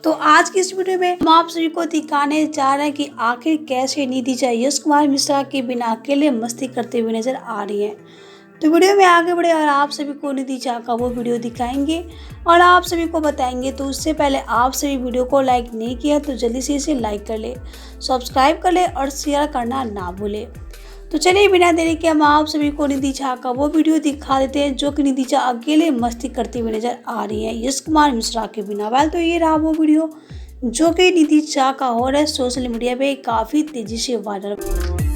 तो आज की इस वीडियो में हम आप सभी को दिखाने जा रहे हैं कि आखिर कैसे निधि झा यश कुमार मिश्रा के बिना अकेले मस्ती करते हुए नजर आ रही हैं। तो वीडियो में आगे बढ़े और आप सभी को निधि झा का वो वीडियो दिखाएंगे और आप सभी को बताएंगे। तो उससे पहले आप सभी वीडियो को लाइक नहीं किया तो जल्दी से इसे लाइक कर ले, सब्सक्राइब कर ले और शेयर करना ना भूले। तो चलिए बिना देरी के हम आप सभी को निधि झा का वो वीडियो दिखा देते हैं जो कि निधि झा अकेले मस्ती करते हुए नजर आ रही है यश कुमार मिश्रा के बिना। वेल तो ये रहा वो वीडियो जो कि निधि झा का हो रहा है सोशल मीडिया पे काफ़ी तेज़ी से वायरल।